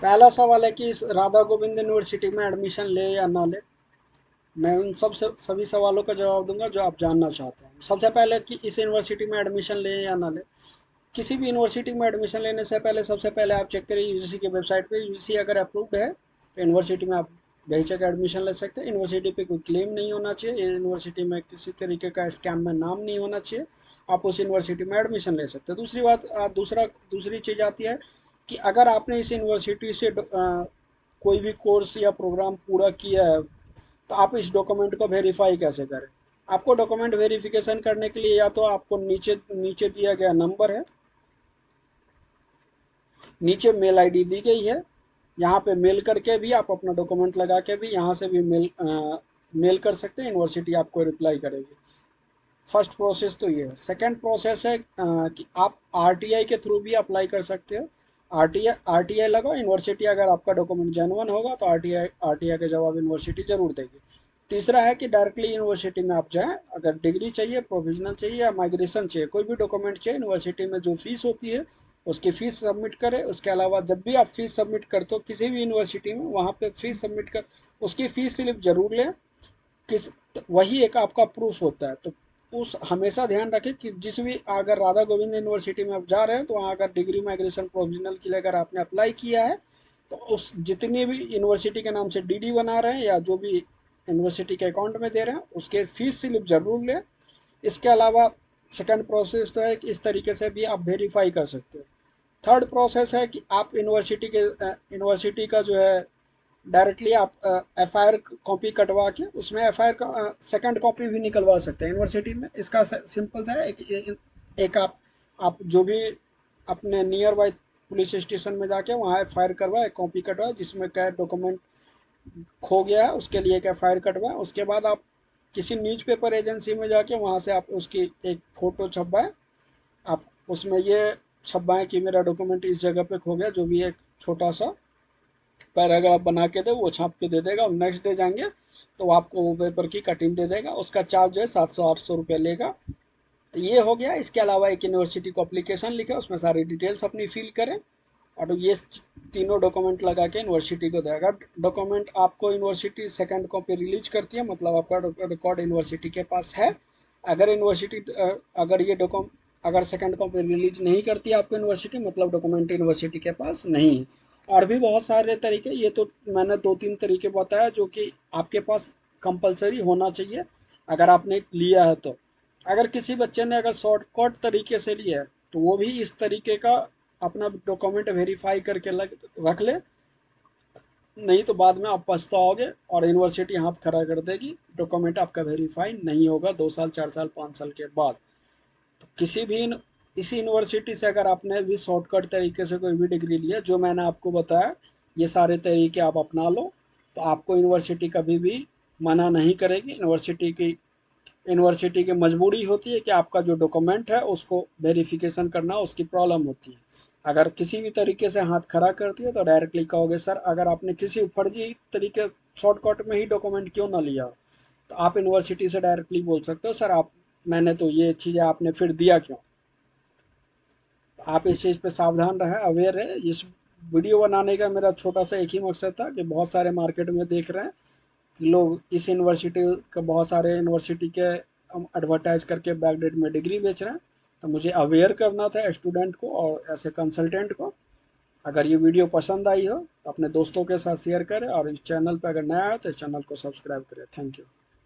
पहला सवाल है कि इस राधा गोविंद यूनिवर्सिटी में एडमिशन ले या ना ले। मैं उन सभी सवालों का जवाब दूंगा जो आप जानना चाहते हैं। सबसे पहले कि इस यूनिवर्सिटी में एडमिशन ले या ना ले। किसी भी यूनिवर्सिटी में एडमिशन लेने से पहले सबसे पहले आप चेक करिए यूजीसी की वेबसाइट पे। यूजीसी अगर अप्रूव्ड है तो यूनिवर्सिटी में आप बेहिचक एडमिशन ले सकते हैं। यूनिवर्सिटी पे कोई क्लेम नहीं होना चाहिए, यूनिवर्सिटी में किसी तरीके का स्कैम में नाम नहीं होना चाहिए। आप उस यूनिवर्सिटी में एडमिशन ले सकते हैं। दूसरी बात, दूसरी चीज़ आती है कि अगर आपने इस यूनिवर्सिटी से कोई भी कोर्स या प्रोग्राम पूरा किया है तो आप इस डॉक्यूमेंट को वेरीफाई कैसे करें। आपको डॉक्यूमेंट वेरिफिकेशन करने के लिए या तो आपको नीचे नीचे दिया गया नंबर है, नीचे मेल आईडी दी गई है, यहाँ पे मेल करके भी आप अपना डॉक्यूमेंट लगा के भी यहाँ से भी मेल कर सकते हैं, यूनिवर्सिटी आपको रिप्लाई करेगी। फर्स्ट प्रोसेस तो ये है। सेकंड प्रोसेस है कि आप आरटीआई के थ्रू भी अप्लाई कर सकते हो। आरटीआई लगाओ, यूनिवर्सिटी अगर आपका डॉक्यूमेंट जेन्युइन होगा तो आरटीआई आरटीआई का जवाब यूनिवर्सिटी जरूर देगी। तीसरा है कि डायरेक्टली यूनिवर्सिटी में आप जाएं। अगर डिग्री चाहिए, प्रोविजनल चाहिए या माइग्रेशन चाहिए, कोई भी डॉक्यूमेंट चाहिए, यूनिवर्सिटी में जो फीस होती है उसकी फ़ीस सबमिट करें। उसके अलावा जब भी आप फ़ीस सबमिट करते हो किसी भी यूनिवर्सिटी में, वहाँ पे फ़ीस सबमिट कर उसकी फ़ीस स्लिप ज़रूर लें। किस तो वही एक आपका प्रूफ होता है। तो उस हमेशा ध्यान रखें कि जिस भी अगर राधा गोविंद यूनिवर्सिटी में आप जा रहे हैं तो वहाँ अगर डिग्री माइग्रेशन प्रोविजनल के लिए अगर आपने अप्लाई किया है तो उस जितने भी यूनिवर्सिटी के नाम से डीडी बना रहे हैं या जो भी यूनिवर्सिटी के अकाउंट में दे रहे हैं उसके फीस स्लिप जरूर लें। इसके अलावा सेकंड प्रोसेस तो है कि इस तरीके से भी आप वेरीफाई कर सकते हो। थर्ड प्रोसेस है कि आप यूनिवर्सिटी का जो है डायरेक्टली आप एफआईआर कॉपी कटवा के उसमें एफआईआर का सेकंड कॉपी भी निकलवा सकते हैं यूनिवर्सिटी में। इसका सिंपल सा है, एक आप जो भी अपने नियर बाई पुलिस स्टेशन में जाके वहाँ एफआईआर करवाए, कॉपी कटवाए जिसमें क्या डॉक्यूमेंट खो गया है उसके लिए एक एफआईआर कटवाए। उसके बाद आप किसी न्यूज़पेपर एजेंसी में जाके वहाँ से आप उसकी एक फ़ोटो छपवाएं। आप उसमें ये छपवाएं कि मेरा डॉक्यूमेंट इस जगह पे खो गया, जो भी एक छोटा सा पैराग्राफ बना के दे वो छाप के दे देगा। और नेक्स्ट डे जाएंगे तो आपको वो पेपर की कटिंग दे देगा। उसका चार्ज जो है 700-800 रुपये लेगा। तो ये हो गया। इसके अलावा एक यूनिवर्सिटी को अप्लीकेशन लिखे, उसमें सारी डिटेल्स अपनी फिल करें और ये तीनों डॉक्यूमेंट लगा के यूनिवर्सिटी को देगा। डॉक्यूमेंट आपको यूनिवर्सिटी सेकंड कॉपी रिलीज करती है, मतलब आपका रिकॉर्ड यूनिवर्सिटी के पास है। अगर यूनिवर्सिटी अगर ये डॉक्यूमेंट अगर सेकंड कॉपी रिलीज नहीं करती है आपको यूनिवर्सिटी, मतलब डॉक्यूमेंट यूनिवर्सिटी के पास नहीं है। और भी बहुत सारे तरीके, ये तो मैंने 2-3 तरीके बताया जो कि आपके पास कंपलसरी होना चाहिए अगर आपने लिया है तो। अगर किसी बच्चे ने अगर शॉर्टकट तरीके से लिया है तो वो भी इस तरीके का अपना डॉक्यूमेंट वेरीफाई करके रख ले, नहीं तो बाद में आप पछताओगे और यूनिवर्सिटी हाथ खड़ा कर देगी, डॉक्यूमेंट आपका वेरीफाई नहीं होगा 2 साल 4 साल 5 साल के बाद। तो किसी भी इसी यूनिवर्सिटी से अगर आपने भी शॉर्टकट तरीके से कोई भी डिग्री लिया जो मैंने आपको बताया, ये सारे तरीके आप अपना लो तो आपको यूनिवर्सिटी कभी भी मना नहीं करेगी। यूनिवर्सिटी की मजबूरी होती है कि आपका जो डॉक्यूमेंट है उसको वेरिफिकेशन करना उसकी प्रॉब्लम होती है। अगर किसी भी तरीके से हाथ खड़ा करती है तो डायरेक्टली कहोगे सर अगर आपने किसी फर्जी तरीके शॉर्टकट में ही डॉक्यूमेंट क्यों ना लिया, तो आप यूनिवर्सिटी से डायरेक्टली बोल सकते हो सर आप मैंने तो ये चीज़ें आपने फिर दिया क्यों। तो आप इस चीज़ पे सावधान रहे, अवेयर है। इस वीडियो बनाने का मेरा छोटा सा एक ही मकसद था कि बहुत सारे मार्केट में देख रहे हैं कि लोग इस यूनिवर्सिटी के बहुत सारे यूनिवर्सिटी के एडवर्टाइज करके बैकडेट में डिग्री बेच रहे हैं। तो मुझे अवेयर करना था स्टूडेंट को और ऐसे कंसल्टेंट को। अगर ये वीडियो पसंद आई हो तो अपने दोस्तों के साथ शेयर करें और इस चैनल पर अगर नया है तो इस चैनल को सब्सक्राइब करें। Thank you.